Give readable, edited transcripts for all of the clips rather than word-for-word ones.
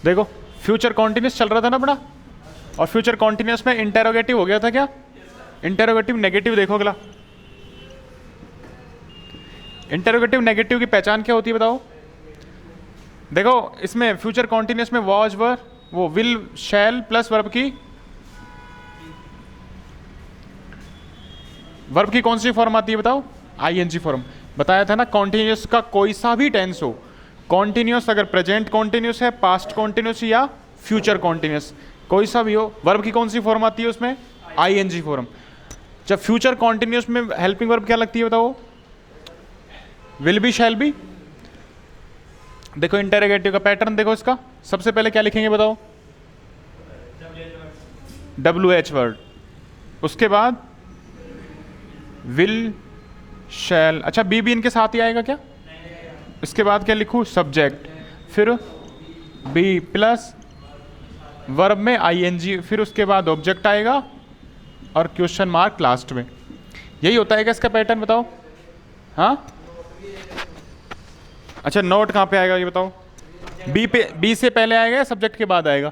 देखो future continuous चल रहा था ना अपना, और फ्यूचर कॉन्टिन्यूस में इंटेरोगेटिव हो गया था क्या, इंटेरोगेटिव नेगेटिव। देखो अगला, इंटेरोगेटिव नेगेटिव की पहचान क्या होती है बताओ। देखो इसमें फ्यूचर कॉन्टिन्यूस में वॉज वर, वो विल शैल प्लस वर्ब की कौन सी फॉर्म आती है बताओ, आईएनजी फॉर्म। बताया था ना कॉन्टिन्यूस का कोई सा भी टेंस हो, कॉन्टिन्यूस अगर प्रेजेंट कॉन्टिन्यूस है, पास्ट कॉन्टिन्यूस या फ्यूचर कॉन्टिन्यूस, कोई सा भी हो, वर्ब की कौन सी फॉर्म आती है उसमें, आईएनजी फॉर्म। जब फ्यूचर कॉन्टिन्यूस में हेल्पिंग वर्ब क्या लगती है बताओ, विल बी शैल बी। देखो इंटेरोगेटिव का पैटर्न देखो इसका, सबसे पहले क्या लिखेंगे बताओ, WH वर्ड, उसके बाद विल शैल, अच्छा बी इनके साथ ही आएगा क्या, इसके बाद क्या लिखूं, सब्जेक्ट, फिर बी प्लस वर्ब में आईएनजी, फिर उसके बाद ऑब्जेक्ट आएगा और क्वेश्चन मार्क लास्ट में। यही होता है क्या इसका पैटर्न बताओ। हाँ अच्छा नोट कहाँ पे आएगा ये बताओ, बी से पहले आएगा या सब्जेक्ट के बाद आएगा,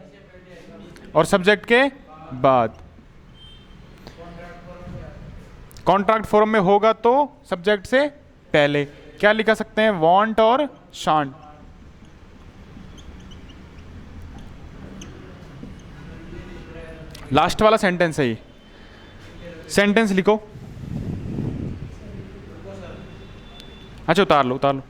और सब्जेक्ट के बाद। कॉन्ट्रैक्ट फॉर्म में होगा तो सब्जेक्ट से पहले क्या लिखा सकते हैं, वांट और शांट। लास्ट वाला सेंटेंस है ये, सेंटेंस लिखो। अच्छा उतार लो उतार लो।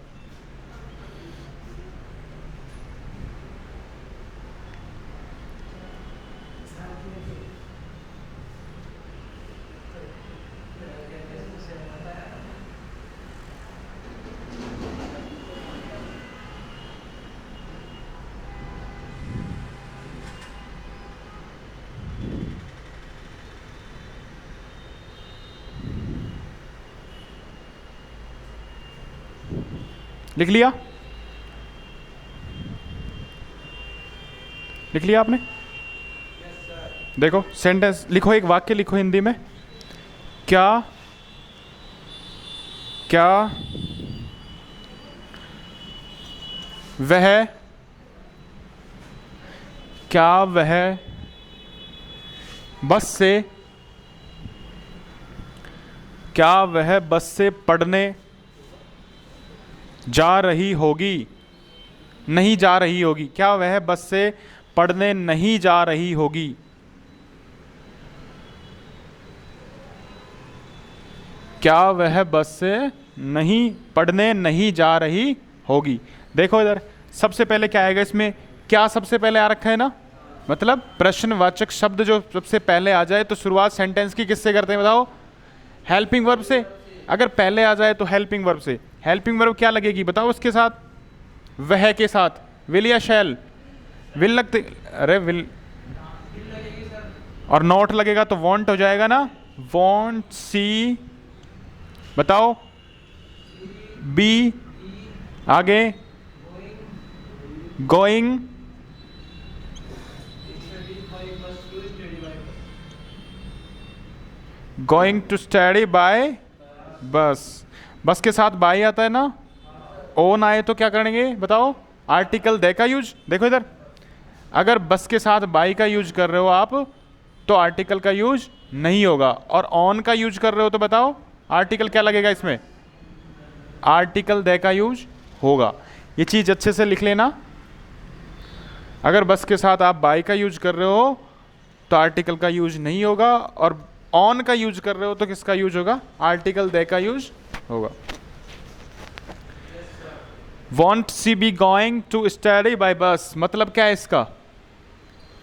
लिख लिया, लिख लिया आपने। देखो सेंटेंस लिखो, एक वाक्य लिखो हिंदी में, क्या क्या वह, क्या वह बस से, क्या वह बस से पढ़ने जा रही होगी, नहीं जा रही होगी, क्या वह बस से पढ़ने नहीं जा रही होगी। क्या वह बस से नहीं पढ़ने नहीं जा रही होगी। देखो इधर सबसे पहले क्या आएगा इसमें, क्या सबसे पहले आ रखा है ना, मतलब प्रश्नवाचक शब्द जो सबसे पहले आ जाए तो शुरुआत सेंटेंस की किससे करते हैं बताओ, हेल्पिंग वर्ब से। अगर पहले आ जाए तो हेल्पिंग वर्ब से। हेल्पिंग वर्ब क्या लगेगी बताओ उसके साथ, वह के साथ, विल या शैल, विल लगते, अरे विल, और नॉट लगेगा तो वांट हो जाएगा ना, वांट सी, बताओ बी, आगे going, going to study by bus. Bus के साथ बाय आता है ना, ओन आए तो क्या करेंगे बताओ, आर्टिकल दे का यूज। देखो इधर अगर बस के साथ बाय का यूज कर रहे हो आप तो आर्टिकल का यूज नहीं होगा, और ऑन का यूज कर रहे हो तो बताओ आर्टिकल क्या लगेगा इसमें, आर्टिकल दे का यूज होगा। ये चीज अच्छे से लिख लेना, अगर बस के साथ आप बाय का यूज कर रहे हो तो आर्टिकल का यूज नहीं होगा, और ऑन का यूज कर रहे हो तो किसका यूज होगा, आर्टिकल दे का यूज होगा। Won't she be going to study by bus, मतलब क्या है इसका,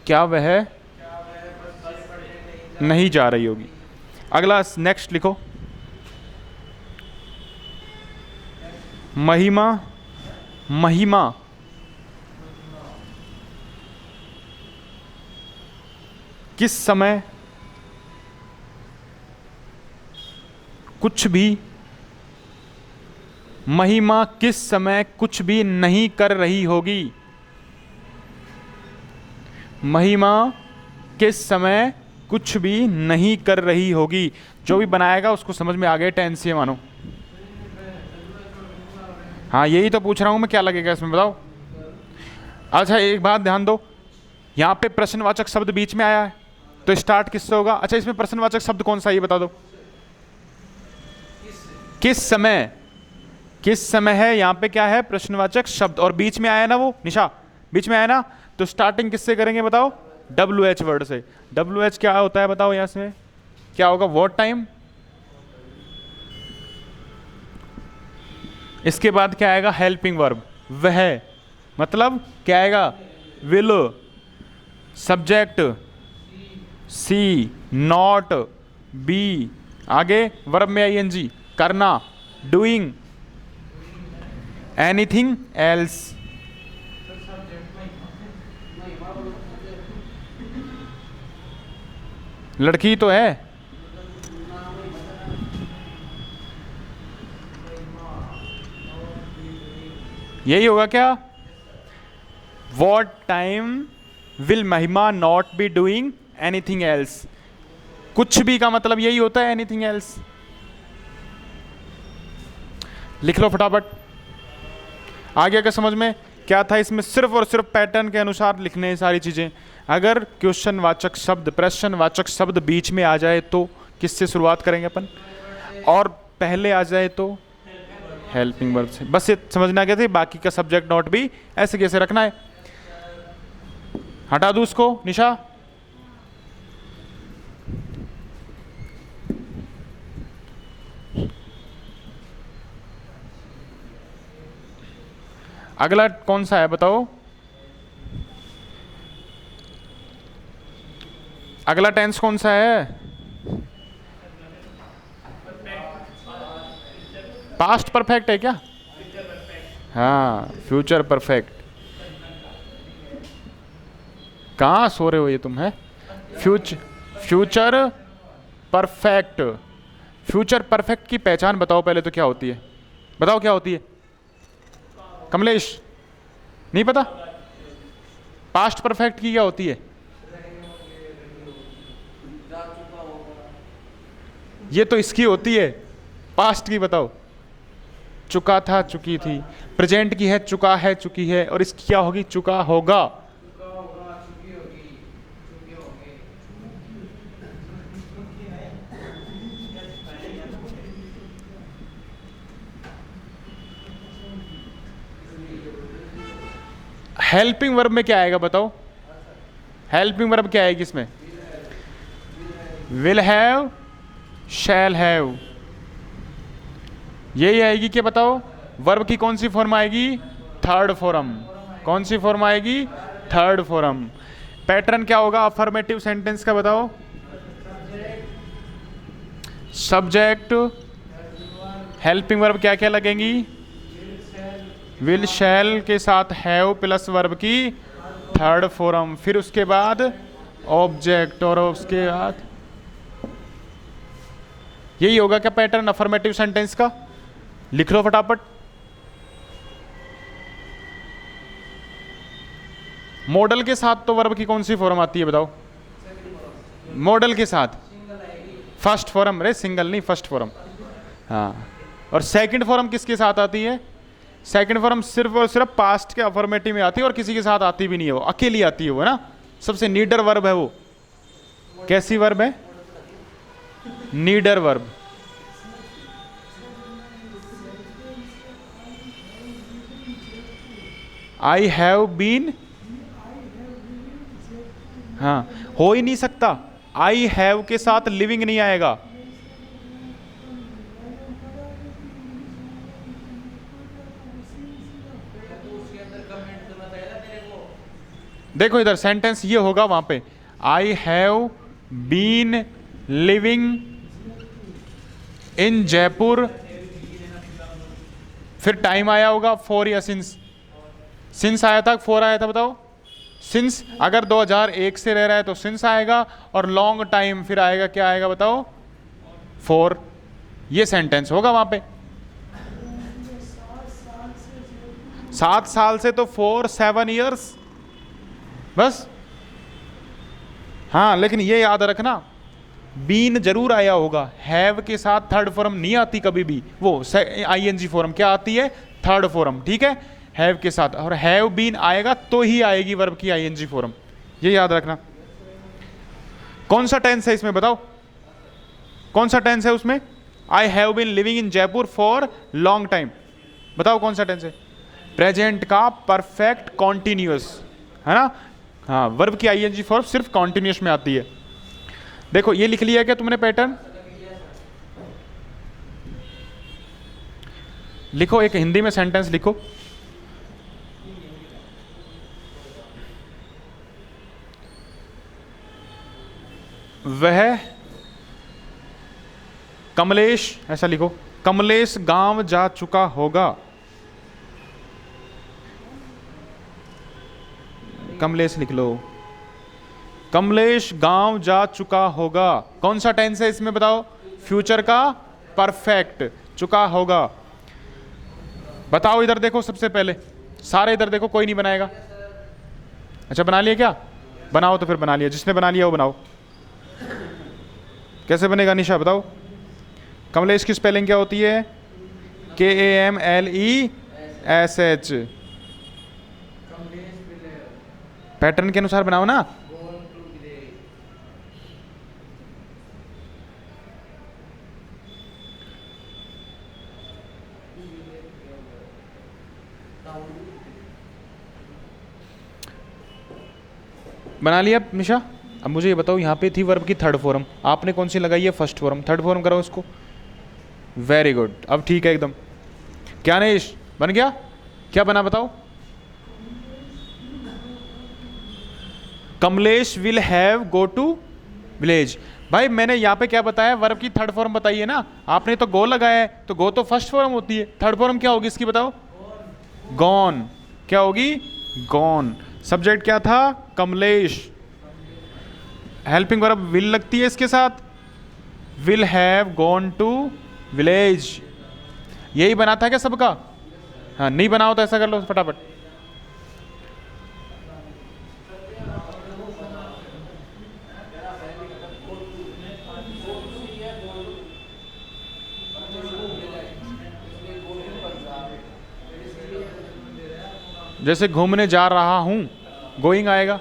क्या वह नहीं जा रही होगी। अगला नेक्स्ट लिखो, महिमा, महिमा किस समय कुछ भी, महिमा किस समय कुछ भी नहीं कर रही होगी, महिमा किस समय कुछ भी नहीं कर रही होगी। जो भी बनाएगा उसको समझ में आ गया, टेंस से मानो। हाँ यही तो पूछ रहा हूं मैं, क्या लगेगा इसमें बताओ। अच्छा एक बात ध्यान दो, यहाँ पे प्रश्नवाचक शब्द बीच में आया है तो स्टार्ट किससे होगा? अच्छा इसमें प्रश्नवाचक शब्द कौन सा है ये बता दो। किस समय, किस समय है, यहाँ पे क्या है? प्रश्नवाचक शब्द, और बीच में आया ना वो निशा, बीच में आया ना, तो स्टार्टिंग किससे करेंगे बताओ? WH वर्ड से। WH क्या होता है बताओ? यहाँ से क्या होगा? What time. इसके बाद क्या आएगा? हेल्पिंग वर्ब, वह, मतलब क्या आएगा? Will, subject she, not, be, आगे वर्ब में ING, करना, डूइंग, एनीथिंग एल्स। लड़की तो है, यही होगा क्या? What time will महिमा not be doing anything else? कुछ भी का मतलब यही होता है, anything else। लिख लो फटाफट। आ गया क्या समझ में? क्या था इसमें? सिर्फ और सिर्फ पैटर्न के अनुसार लिखने हैं सारी चीजें। अगर क्वेश्चन वाचक शब्द, प्रश्न वाचक शब्द बीच में आ जाए तो किससे शुरुआत करेंगे अपन, और पहले आ जाए तो हेल्पिंग वर्ब से। बस ये समझना क्या थी, बाकी का सब्जेक्ट नॉट भी ऐसे कैसे रखना है। हटा दूं उसको निशा? अगला कौन सा है बताओ? अगला टेंस कौन सा है? पास्ट परफेक्ट है क्या? हाँ, फ्यूचर परफेक्ट। कहाँ सो रहे हो ये तुम? है फ्यूचर परफेक्ट। फ्यूचर परफेक्ट की पहचान बताओ पहले तो क्या होती है? बताओ क्या होती है कमलेश? नहीं पता? पास्ट परफेक्ट की क्या होती है? ये तो इसकी होती है, पास्ट की बताओ। चुका था, चुकी थी। प्रेजेंट की है चुका है, चुकी है, और इसकी क्या होगी? चुका होगा। हेल्पिंग वर्ब में क्या आएगा बताओ? हेल्पिंग वर्ब क्या आएगी इसमें? विल हैव, शैल हैव, यही आएगी क्या बताओ? वर्ब की कौन सी फॉर्म आएगी? Third form. कौन सी फॉर्म आएगी? Third form. पैटर्न क्या होगा अफर्मेटिव सेंटेंस का बताओ? सब्जेक्ट, हेल्पिंग वर्ब क्या क्या लगेंगी? विल शैल के साथ हैव प्लस वर्ब की थर्ड फॉर्म, फिर उसके बाद ऑब्जेक्ट, और उसके बाद यही होगा क्या पैटर्न अफर्मेटिव सेंटेंस का? लिख लो फटाफट। मॉडल के साथ तो वर्ब की कौन सी फॉर्म आती है बताओ? मॉडल के साथ फर्स्ट फॉर्म। अरे सिंगल नहीं, फर्स्ट फॉर्म। हाँ, और सेकंड फॉर्म किसके साथ आती है? सेकंड फॉर्म सिर्फ और सिर्फ पास्ट के अफर्मेटिव में आती है, और किसी के साथ आती भी नहीं है, वो अकेली आती है वो, है ना? सबसे नीडर वर्ब है वो। कैसी वर्ब है? नीडर वर्ब। आई हैव बीन, हाँ, हो ही नहीं सकता। आई हैव के साथ लिविंग नहीं आएगा। देखो इधर सेंटेंस ये होगा वहां पे, I have been living in Jaipur, फिर टाइम आया होगा फॉर या सिंस। सिंस आया था, फॉर आया था बताओ? सिंस। अगर 2001 से रह रहा है तो सिंस आएगा, और लॉन्ग टाइम फिर आएगा, क्या आएगा बताओ? फॉर। ये सेंटेंस होगा वहां पे। 7 साल से तो 4 7 ईयर्स बस। हाँ, लेकिन ये याद रखना, बीन जरूर आया होगा। हैव के साथ थर्ड फॉर्म नहीं आती कभी भी, वो ING फॉर्म क्या आती है? Third form. ठीक है, हैव के साथ, और हैव बीन आएगा तो ही आएगी वर्ब की आईएनजी फॉर्म, ये याद रखना। कौन सा टेंस है इसमें बताओ, कौन सा टेंस है उसमें? I have been living in Jaipur for long time, बताओ कौन सा टेंस है? प्रेजेंट का परफेक्ट कॉन्टिन्यूअस, है ना? हाँ, वर्ब की आईएनजी फॉर्म सिर्फ कॉन्टिन्यूअस में आती है। देखो ये लिख लिया क्या तुमने पैटर्न? लिखो, एक हिंदी में सेंटेंस लिखो। वह कमलेश, ऐसा लिखो, कमलेश गांव जा चुका होगा। कमलेश लिख लो, कमलेश गांव जा चुका होगा। कौन सा टेंस है इसमें बताओ? फ्यूचर का परफेक्ट, चुका होगा। बताओ इधर देखो, सबसे पहले सारे इधर देखो, कोई नहीं बनाएगा। अच्छा बना लिया क्या? बनाओ तो फिर बना लिया, जिसने बना लिया वो बनाओ। कैसे बनेगा निशा बताओ? कमलेश की स्पेलिंग क्या होती है? KAMLESH। पैटर्न के अनुसार बनाओ ना। बना लिया निशा? अब मुझे ये बताओ, यहाँ पे थी वर्ब की थर्ड फॉर्म, आपने कौन सी लगाई है? First form. थर्ड फॉर्म करो उसको। वेरी गुड, अब ठीक है एकदम। क्या नेश बन गया? क्या बना बताओ? Kamlesh will have go to village. भाई मैंने यहाँ पे क्या बताया? वर्ब की थर्ड फॉर्म बताइए ना। आपने तो गो लगाया है, तो गो तो फर्स्ट फॉर्म होती है। थर्ड फॉर्म क्या होगी इसकी बताओ? गॉन। क्या होगी? गॉन। सब्जेक्ट क्या था? कमलेश। हेल्पिंग वर्ब विल लगती है इसके साथ, will have gone to village. यही बना था क्या सबका? हाँ, नहीं बना हो तो ऐसा कर लो फटाफट। जैसे घूमने जा रहा हूं, गोइंग आएगा।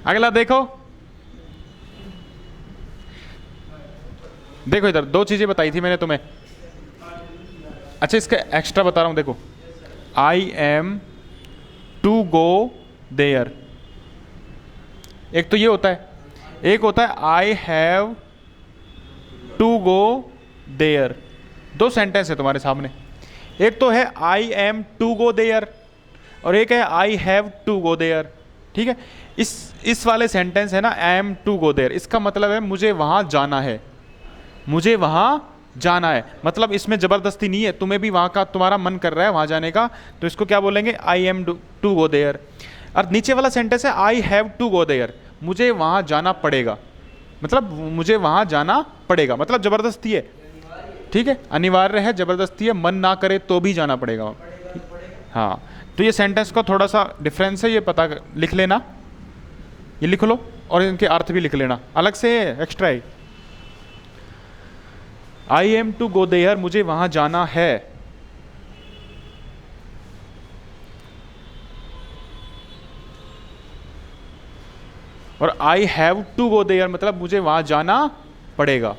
अगला देखो, देखो इधर दो चीजें बताई थी मैंने तुम्हें। अच्छा इसका एक्स्ट्रा बता रहा हूं, देखो I am to go there, एक तो ये होता है, एक होता है I have to go there. दो सेंटेंस है तुम्हारे सामने, एक तो है I am to go there और एक है I have to go there. ठीक है, इस वाले सेंटेंस है ना, I am to go there, इसका मतलब है मुझे वहां जाना है, मुझे वहां जाना है। मतलब इसमें जबरदस्ती नहीं है, तुम्हें भी वहां का तुम्हारा मन कर रहा है वहां जाने का, तो इसको क्या बोलेंगे? I am to go there. और नीचे वाला सेंटेंस है I have to go there, मुझे वहां जाना पड़ेगा, मतलब मुझे वहां जाना पड़ेगा, मतलब जबरदस्ती है। ठीक है, अनिवार्य है, जबरदस्ती है, मन ना करे तो भी जाना पड़ेगा। हाँ, तो ये सेंटेंस का थोड़ा सा डिफरेंस है, ये पता लिख लेना, ये लिख लो और इनके अर्थ भी लिख लेना, अलग से एक्स्ट्रा है। I am to go there, मुझे वहां जाना है। और I have to go there मतलब मुझे वहां जाना पड़ेगा।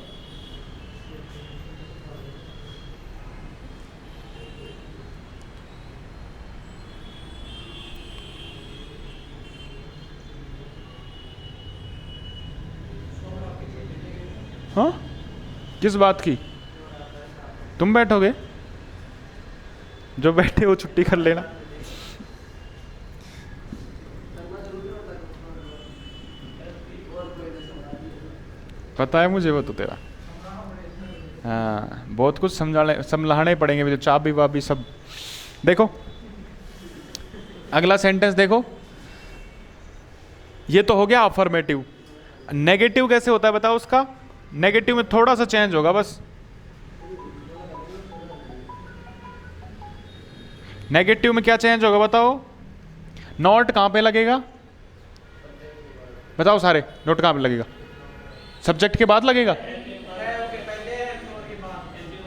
हाँ, किस बात की? तुम बैठोगे? जो बैठे हो छुट्टी कर लेना। पता है मुझे वो तो तेरा। हाँ, बहुत कुछ समझाने पड़ेंगे मुझे, चाबी वाबी सब। देखो अगला सेंटेंस देखो, ये तो हो गया अफर्मेटिव। नेगेटिव कैसे होता है बताओ उसका? नेगेटिव में थोड़ा सा चेंज होगा बस। नेगेटिव में क्या चेंज होगा बताओ? नॉट कहां पे लगेगा बताओ सारे? नोट कहां पे लगेगा? सब्जेक्ट के बाद लगेगा।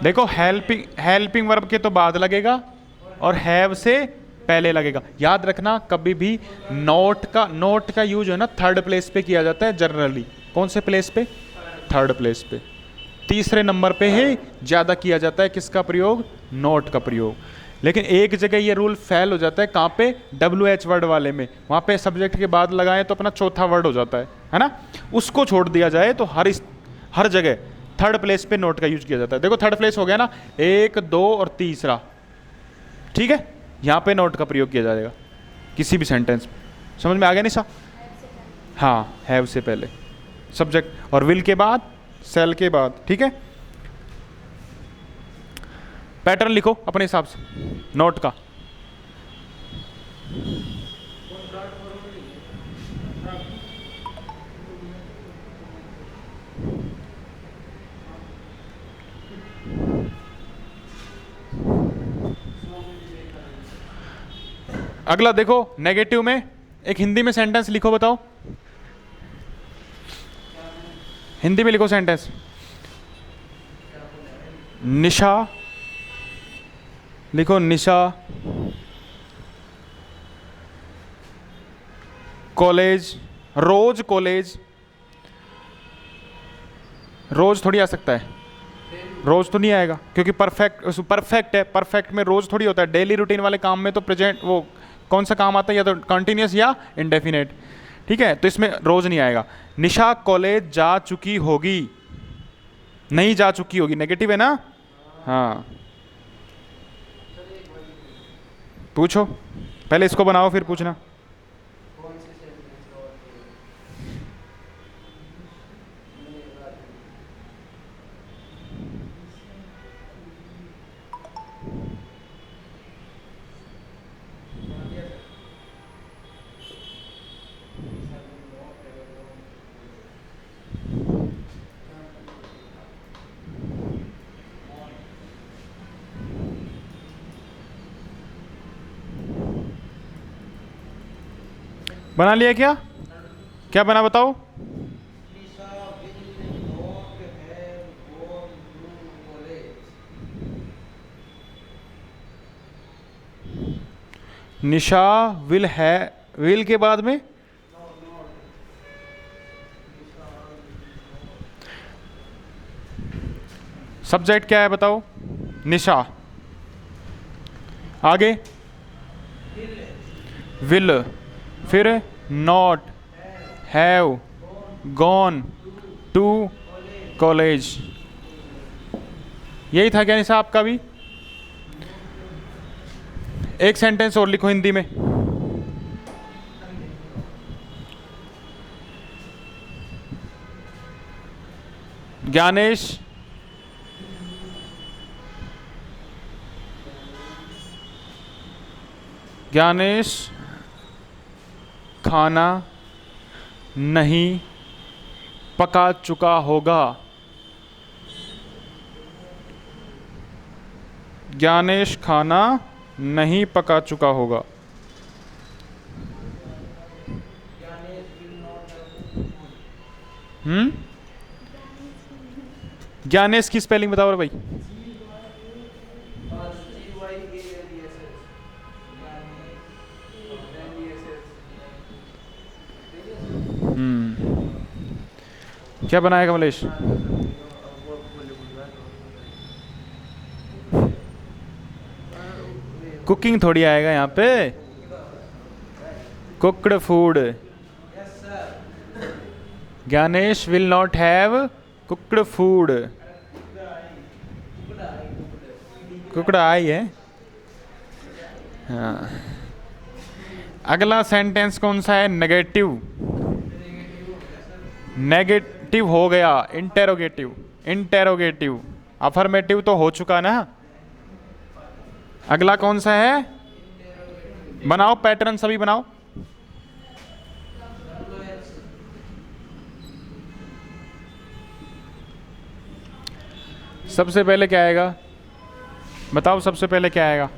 देखो हेल्पिंग हेल्पिंग वर्ब के तो बाद लगेगा और हैव से पहले लगेगा। याद रखना कभी भी नोट का यूज है ना थर्ड प्लेस पे किया जाता है जनरली। कौन से प्लेस पे? थर्ड प्लेस पे। तीसरे नंबर पे ही ज़्यादा किया जाता है किसका प्रयोग? नोट का प्रयोग। लेकिन एक जगह ये रूल फेल हो जाता है, कहाँ पे? WH वर्ड वाले में। वहाँ पे सब्जेक्ट के बाद लगाएं तो अपना चौथा वर्ड हो जाता है ना। उसको छोड़ दिया जाए तो हर जगह थर्ड प्लेस पे नोट का यूज किया जाता है। देखो थर्ड प्लेस हो गया ना, 1, 2 और तीसरा, ठीक है। यहाँ पे नोट का प्रयोग किया जाएगा किसी भी सेंटेंस में। समझ में आ गया निशा? हाँ, हैव से पहले सब्जेक्ट और विल के बाद सेल के बाद, ठीक है। पैटर्न लिखो अपने हिसाब से नोट का। अगला देखो नेगेटिव में एक हिंदी में सेंटेंस लिखो, बताओ हिंदी में लिखो सेंटेंस। निशा लिखो, निशा कॉलेज, रोज कॉलेज। रोज थोड़ी आ सकता है, रोज तो नहीं आएगा क्योंकि परफेक्ट है। परफेक्ट में रोज थोड़ी होता है। डेली रूटीन वाले काम में तो प्रेजेंट वो कौन सा काम आता है, या तो कंटिन्यूस या इंडेफिनेट, ठीक है। तो इसमें रोज नहीं आएगा। निशा कॉलेज जा चुकी होगी, नहीं जा चुकी होगी, नेगेटिव है ना। हाँ, पूछो पहले इसको बनाओ फिर पूछना। बना लिया क्या? क्या बना बताओ? निशा विल है, विल के बाद में सब्जेक्ट क्या है बताओ? निशा। आगे विल, फिर not, have, gone to college. यही था क्या निशा आपका भी? एक सेंटेंस और लिखो हिंदी में। ज्ञानेश ज्ञानेश खाना नहीं पका चुका होगा। ज्ञानेश खाना नहीं पका चुका होगा। ज्ञानेश की स्पेलिंग बताओ भाई। क्या बनाएगा कमलेश? कुकिंग थोड़ी आएगा यहाँ पे, cooked food. Gyanesh will not have cooked food. Cooked आई है। हाँ, अगला सेंटेंस कौन सा है? नेगेटिव। नेगेटिव हो गया, इंटेरोगेटिव। इंटेरोगेटिव, अफर्मेटिव तो हो चुका ना। अगला कौन सा है? बनाओ पैटर्न, सभी बनाओ। सबसे पहले क्या आएगा बताओ? सबसे पहले क्या आएगा?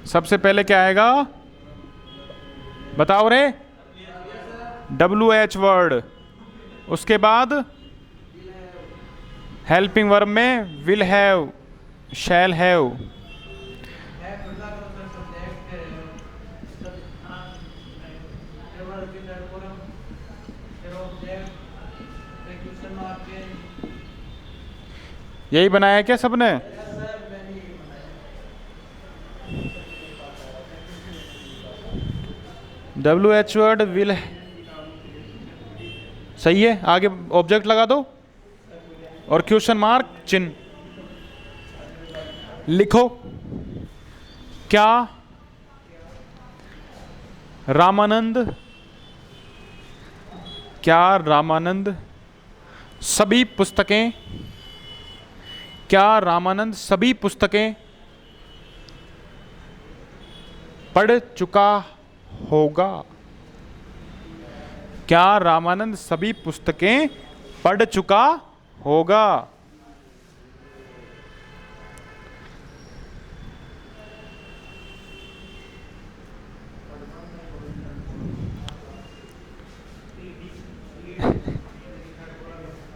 सबसे पहले क्या आएगा बताओ रे? WH word. उसके बाद हेल्पिंग वर्ब में विल हैव, शैल हैव। यही बनाया क्या सबने? WH वर्ड विल, सही है। आगे ऑब्जेक्ट लगा दो और क्वेश्चन मार्क चिन्ह लिखो। क्या रामानंद, क्या रामानंद सभी पुस्तकें, क्या रामानंद सभी पुस्तकें पढ़ चुका होगा? क्या रामानंद सभी पुस्तकें पढ़ चुका होगा?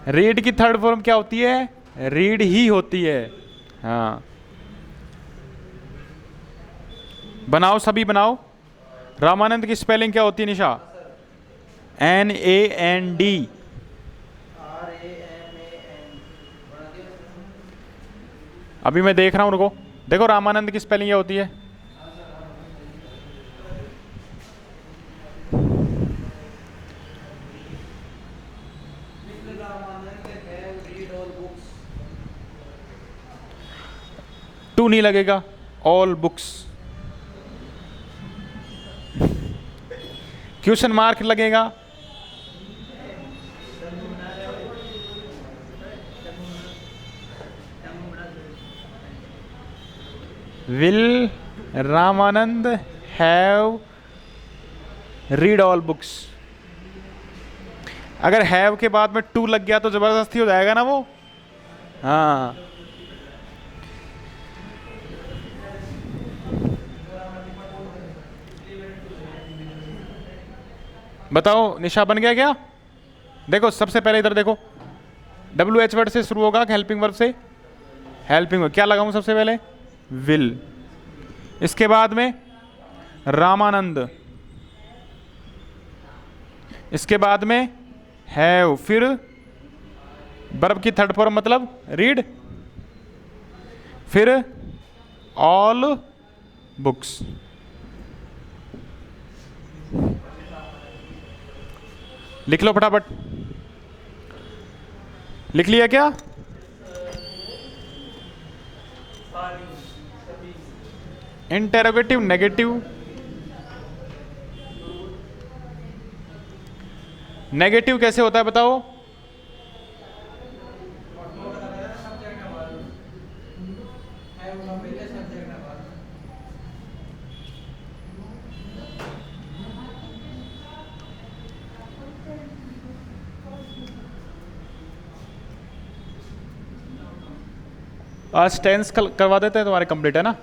रीड की थर्ड फॉर्म क्या होती है? रीड ही होती है। हाँ, बनाओ, सभी बनाओ। रामानंद की स्पेलिंग क्या होती है निशा? NAND। अभी मैं देख रहा हूं, रुको। देखो रामानंद की स्पेलिंग क्या होती है? टू नहीं लगेगा, ऑल बुक्स। क्वेश्चन मार्क लगेगा। Will Ramanand have read all books. अगर हैव के बाद में टू लग गया तो जबरदस्ती हो जाएगा ना वो। हाँ, बताओ निशा बन गया क्या? देखो सबसे पहले इधर देखो, WH वर्ड से शुरू होगा, हेल्पिंग वर्ब से। हेल्पिंग वर्ब क्या लगाऊं सबसे पहले? विल। इसके बाद में रामानंद, इसके बाद में हैव, फिर वर्ब की थर्ड फॉर्म मतलब रीड, फिर ऑल बुक्स। लिख लो फटाफट। लिख लिया क्या? इंटेरोगेटिव नेगेटिव, नेगेटिव कैसे होता है बताओ? आज टेंस करवा देते हैं, तुम्हारे कंप्लीट है ना?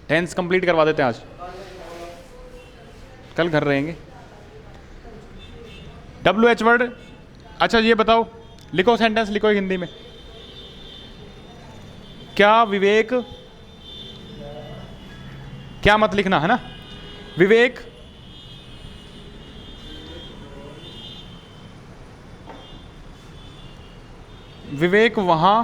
टेंस कंप्लीट करवा देते हैं आज, कल घर रहेंगे। WH वर्ड, अच्छा ये बताओ, लिखो सेंटेंस, लिखो हिंदी में। क्या विवेक, क्या मत लिखना है ना, विवेक विवेक वहां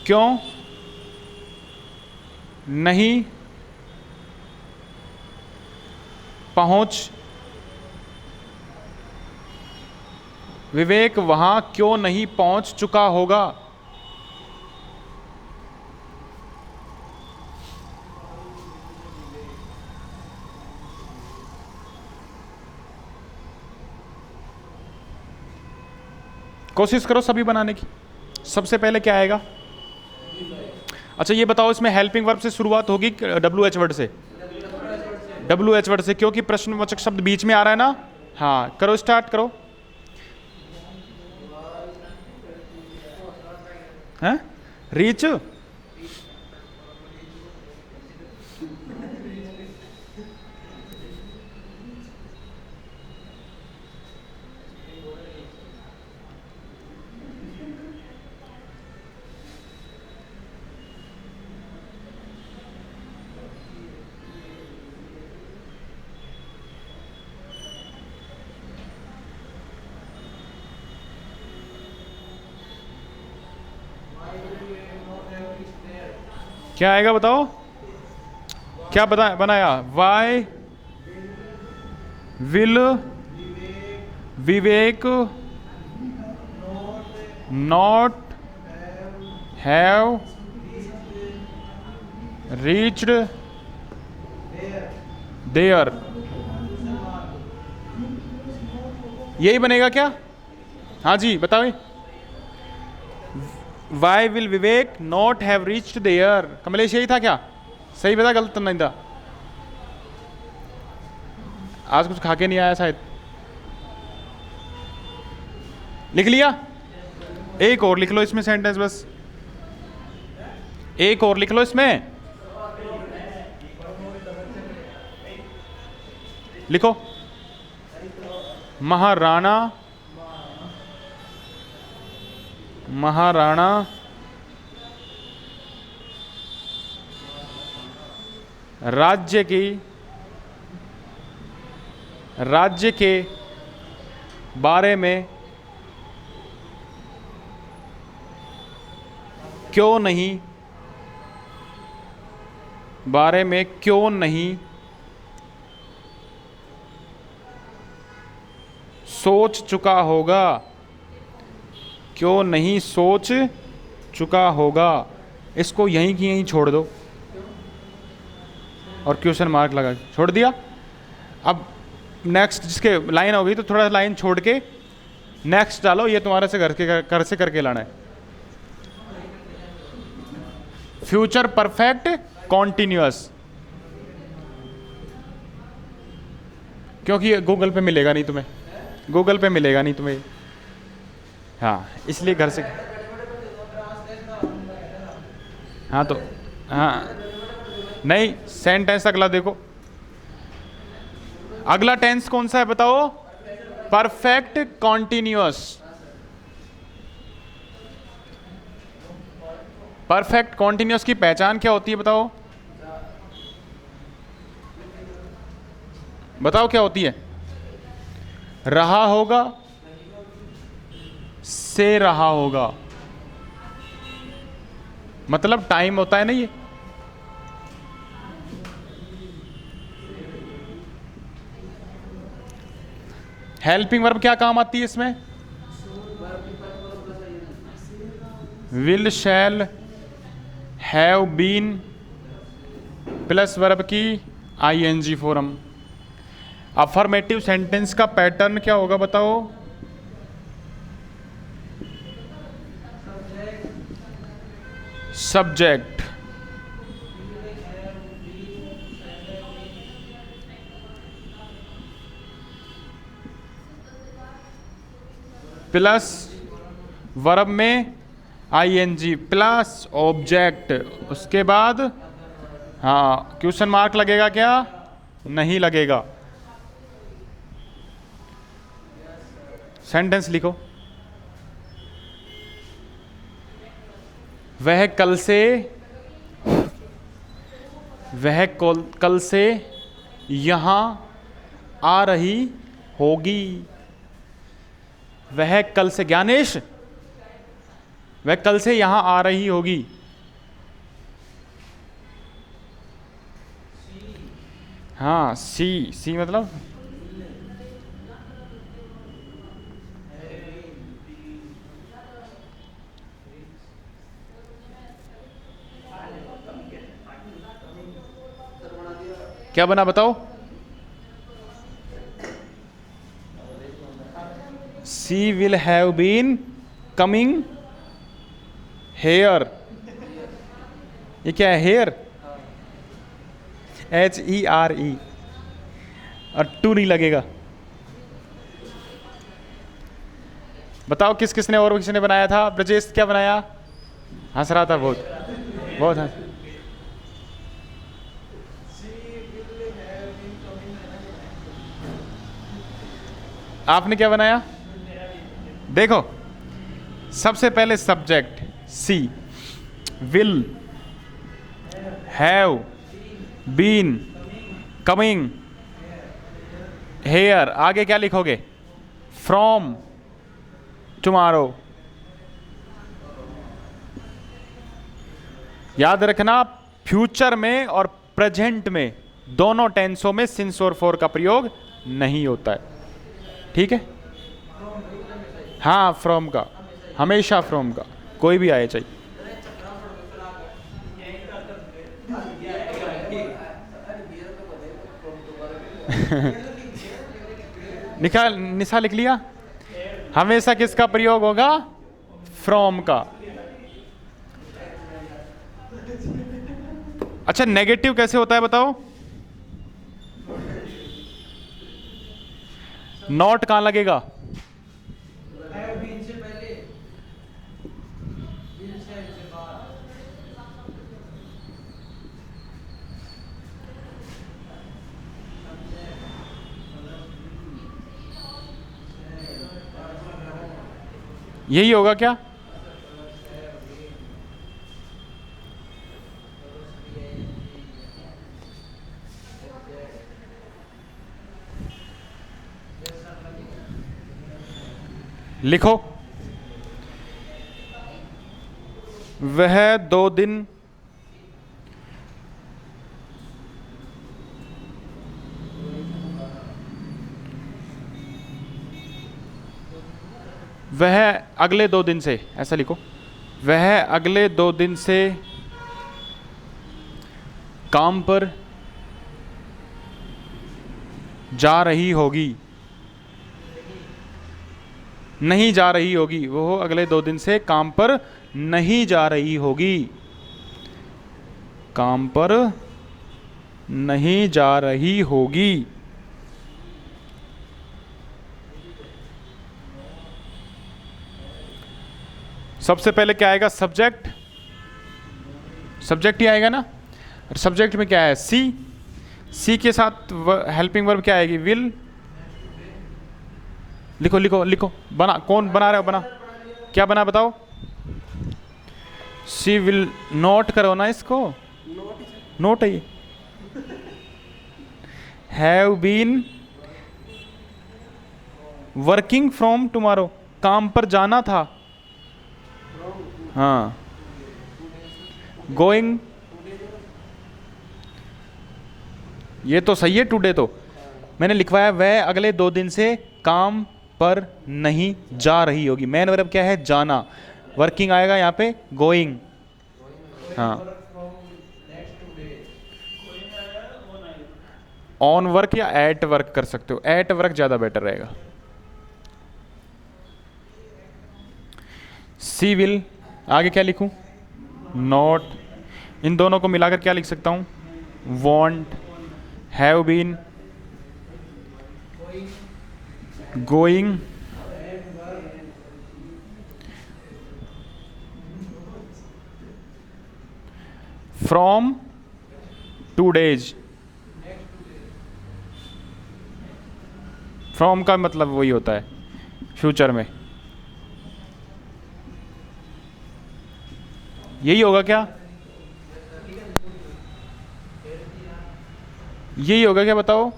क्यों नहीं पहुंच, विवेक वहां क्यों नहीं पहुंच चुका होगा? कोशिश करो सभी बनाने की। सबसे पहले क्या आएगा? अच्छा ये बताओ, इसमें हेल्पिंग वर्ब से शुरुआत होगी WH वर्ड से? WH वर्ड से, क्योंकि प्रश्नवाचक शब्द बीच में आ रहा है ना। हाँ करो, स्टार्ट करो। हैं? रीच, क्या आएगा बताओ, क्या बनाया? Why will Vivek not have reached there. यही बनेगा क्या? हाँ जी बताओ। Why will Vivek not have reached there. Kamlesh यही था क्या? सही बता, गलत तो नहीं था? आज कुछ खा के नहीं आया शायद। लिख लिया? एक और लिख लो इसमें सेंटेंस, बस एक और लिख लो इसमें। लिखो, महाराणा महाराणा राज्य के बारे में क्यों नहीं सोच चुका होगा, क्यों नहीं सोच चुका होगा। इसको यहीं की यहीं छोड़ दो और क्वेश्चन मार्क लगा छोड़ दिया। अब नेक्स्ट जिसके लाइन होगी तो थोड़ा लाइन छोड़ के नेक्स्ट डालो। ये तुम्हारे से घर से करके लाना है। फ्यूचर परफेक्ट कॉन्टिन्यूअस, क्योंकि गूगल पे मिलेगा नहीं तुम्हें, गूगल पे मिलेगा नहीं तुम्हें। हाँ इसलिए घर से। हाँ तो हाँ नहीं, सेंटेंस अगला देखो। अगला टेंस कौन सा है बताओ? Perfect continuous. परफेक्ट कॉन्टिन्यूअस की पहचान क्या होती है बताओ? बताओ क्या होती है? रहा होगा से रहा होगा, मतलब टाइम होता है ना ये। हेल्पिंग वर्ब क्या काम आती है इसमें? Will shall have been plus verb की आईएनजी फॉर्म। अफर्मेटिव सेंटेंस का पैटर्न क्या होगा बताओ? सब्जेक्ट प्लस वर्ब में आईएनजी प्लस ऑब्जेक्ट, उसके बाद हाँ क्वेश्चन मार्क लगेगा क्या? नहीं लगेगा। सेंटेंस लिखो। वह कल से यहां आ रही होगी। वह कल से, ज्ञानेश वह कल से यहां आ रही होगी। हाँ सी मतलब क्या बना बताओ? She will have been coming here. ये क्या है? हेयर, HERE, और टू नहीं लगेगा। बताओ किस किसने और किसने बनाया था? ब्रजेश क्या बनाया? हंस रहा था बहुत बहुत हंस। आपने क्या बनाया? देखो सबसे पहले subject she, will have been coming here, आगे क्या लिखोगे? From tomorrow. याद रखना फ्यूचर में और प्रेजेंट में दोनों टेंसों में सिंस और फॉर का प्रयोग नहीं होता है। ठीक है, हाँ फ्रॉम का, हमेशा फ्रॉम का, कोई भी आए चाहिए। निशा लिख लिया। हमेशा किसका प्रयोग होगा? फ्रॉम का। अच्छा, नेगेटिव कैसे होता है बताओ? नॉट कहां लगेगा? यही होगा क्या? लिखो, वह 2 दिन वह अगले 2 दिन से, ऐसा लिखो, वह अगले 2 दिन से काम पर जा रही होगी। नहीं जा रही होगी, वो अगले 2 दिन से काम पर नहीं जा रही होगी। काम पर नहीं जा रही होगी। सबसे पहले क्या आएगा? सब्जेक्ट। सब्जेक्ट ही आएगा ना। सब्जेक्ट में क्या है? सी। सी के साथ हेल्पिंग वर्ब क्या आएगी? विल। लिखो लिखो लिखो, बना, कौन बना रहे हो? बना, क्या बना बताओ? सी विल नॉट करो ना इसको, नोट है ये। Have been working from tomorrow, काम पर जाना था। हाँ, गोइंग, ये तो सही है। टुडे तो मैंने लिखवाया वह अगले 2 दिन से काम पर नहीं जा रही होगी। मेन वर्ब क्या है? जाना। वर्किंग आएगा यहाँ पे, गोइंग। हाँ, ऑन वर्क या एट वर्क कर सकते हो, एट वर्क ज्यादा बेटर रहेगा। सी विल, आगे क्या लिखूं? नॉट। इन दोनों को मिलाकर क्या लिख सकता हूं? Won't, have been, going, from 2 days। फ्रॉम का मतलब वही होता है फ्यूचर में। यही होगा क्या? यही होगा क्या बताओ?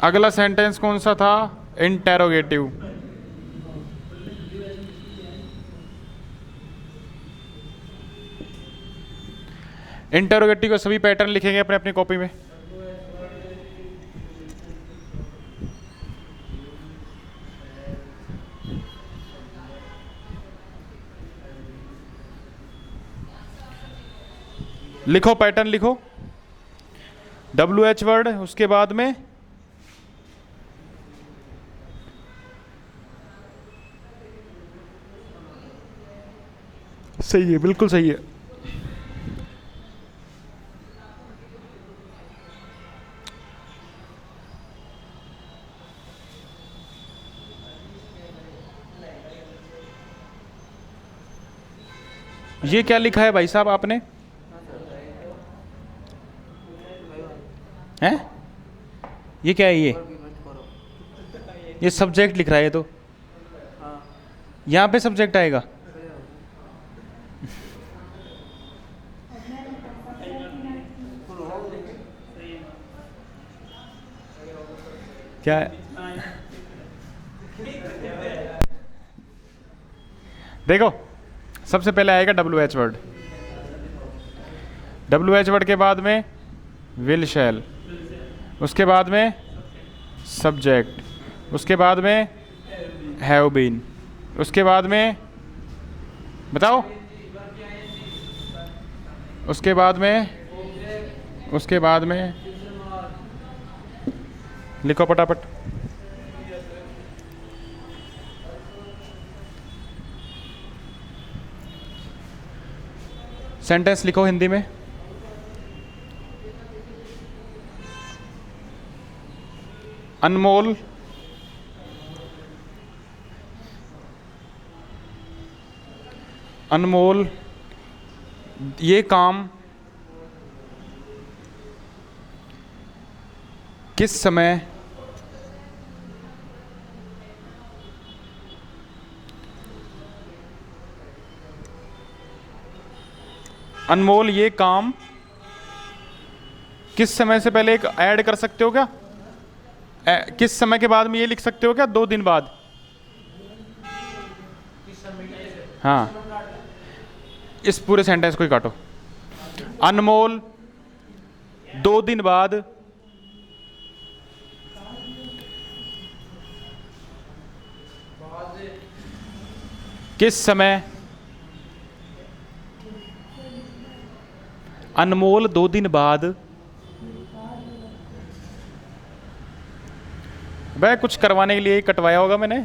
अगला सेंटेंस कौन सा था? इंटेरोगेटिव। इंटेरोगेटिव के सभी पैटर्न लिखेंगे अपने अपनी कॉपी में। लिखो, पैटर्न लिखो। WH वर्ड, उसके बाद में सही है, बिल्कुल सही है। ये क्या लिखा है भाई साहब आपने? हैं? ये क्या है? ये सब्जेक्ट लिख रहा है ये तो। यहाँ पे सब्जेक्ट आएगा। क्या है? देखो सबसे पहले आएगा WH वर्ड, WH वर्ड के बाद में विल शैल, उसके बाद में सब्जेक्ट, उसके बाद में हैव बीन, उसके बाद में बताओ, उसके बाद में लिखो फटाफट। सेंटेंस लिखो हिंदी में। अनमोल अनमोल ये काम किस समय अनमोल ये काम किस समय से पहले एक ऐड कर सकते हो क्या? किस समय के बाद में ये लिख सकते हो क्या? 2 दिन बाद। हाँ, इस पूरे सेंटेंस को ही काटो। अनमोल 2 दिन बाद किस समय, अनमोल 2 दिन बाद, वह कुछ करवाने के लिए ही कटवाया होगा मैंने।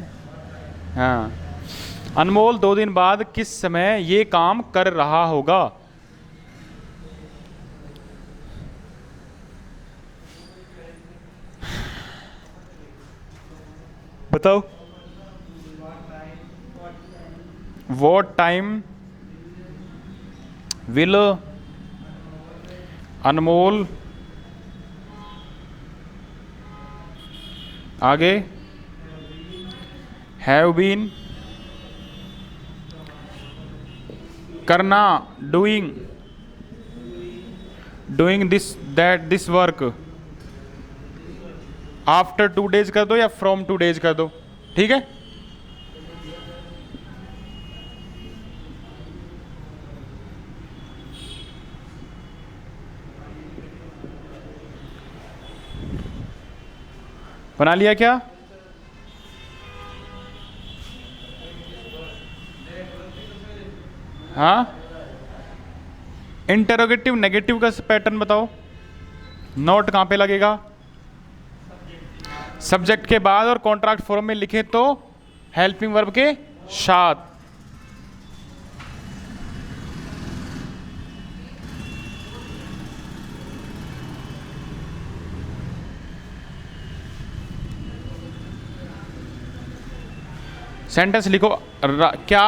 हाँ, अनमोल 2 दिन बाद किस समय ये काम कर रहा होगा? बताओ। What time will अनमोल, आगे हैव बीन, करना doing this work, after 2 days कर दो या फ्रॉम 2 days कर दो, ठीक है। बना लिया क्या? हाँ, इंटेरोगेटिव नेगेटिव का पैटर्न बताओ। नोट कहां पे लगेगा? सब्जेक्ट के बाद और कॉन्ट्रैक्ट फॉर्म में लिखे तो हेल्पिंग वर्ब के साथ। सेंटेंस लिखो। क्या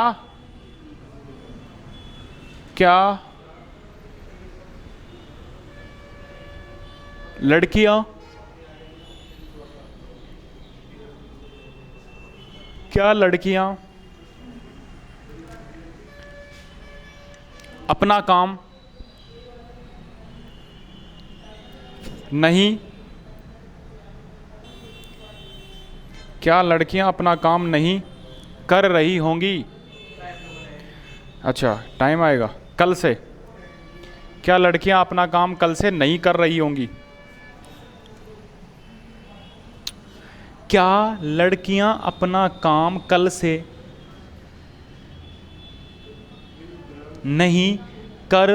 लड़कियां अपना काम नहीं, क्या लड़कियां अपना काम नहीं कर रही होंगी? अच्छा, टाइम आएगा कल से। क्या लड़कियां अपना काम कल से नहीं कर रही होंगी? क्या लड़कियां अपना काम कल से नहीं कर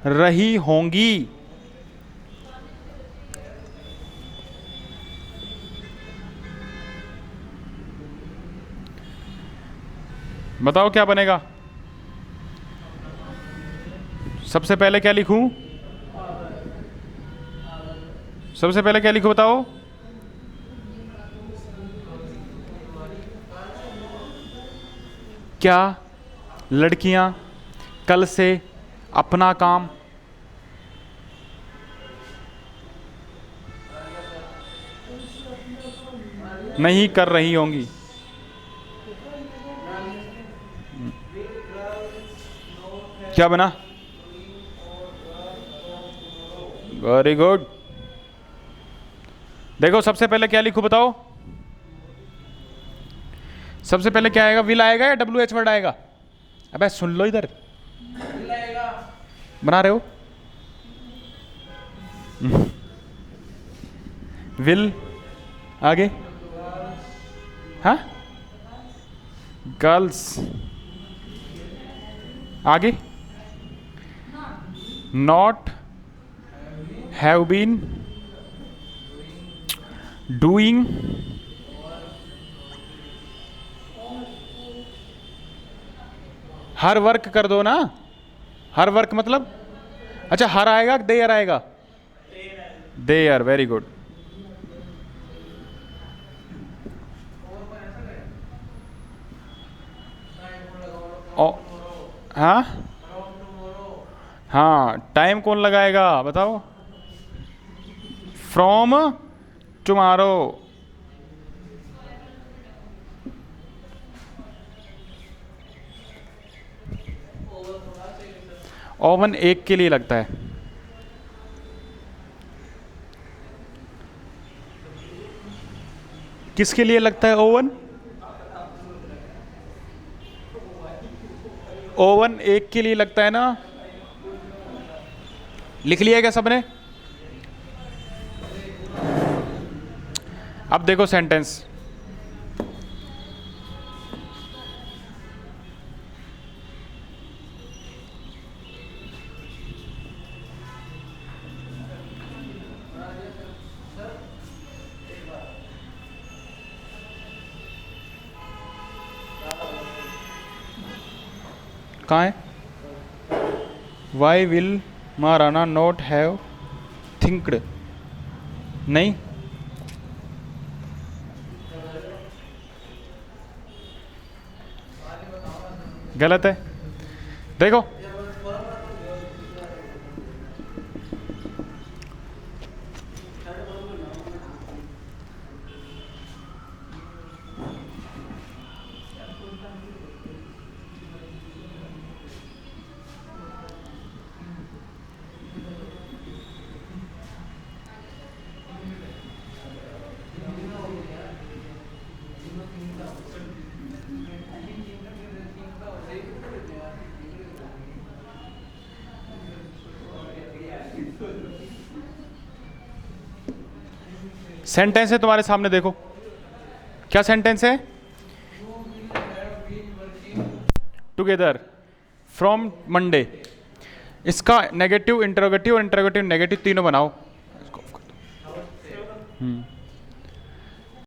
रही होंगी? बताओ क्या बनेगा? सबसे पहले क्या लिखूं? सबसे पहले क्या लिखूं बताओ? क्या लड़कियां कल से अपना काम नहीं कर रही होंगी? क्या बना? Very good. देखो सबसे पहले क्या लिखूं बताओ? सबसे पहले क्या आएगा, विल आएगा या डब्ल्यू एच वर्ड आएगा? अबे सुन लो इधर, बना रहे हो विल, आगे हाँ गर्ल्स, आगे not, have been, doing, her work कर दो ना, हर वर्क मतलब, अच्छा हर आएगा, देयर आएगा, देयर, वेरी गुड। हाँ हाँ, टाइम कौन लगाएगा बताओ? From tomorrow. ओवन एक के लिए लगता है, किसके लिए लगता है ओवन? ओवन एक के लिए लगता है ना, लिख लिया क्या सबने? अब देखो सेंटेंस, कहाँ है? Why will Maharana not have thinked, नहीं, गलत है, देखो सेंटेंस है तुम्हारे सामने, देखो क्या सेंटेंस है? टुगेदर फ्रॉम मंडे, इसका नेगेटिव इंटरोगेटिव और इंटरोगेटिव नेगेटिव तीनों बनाओ। इसको ऑफ कर दो।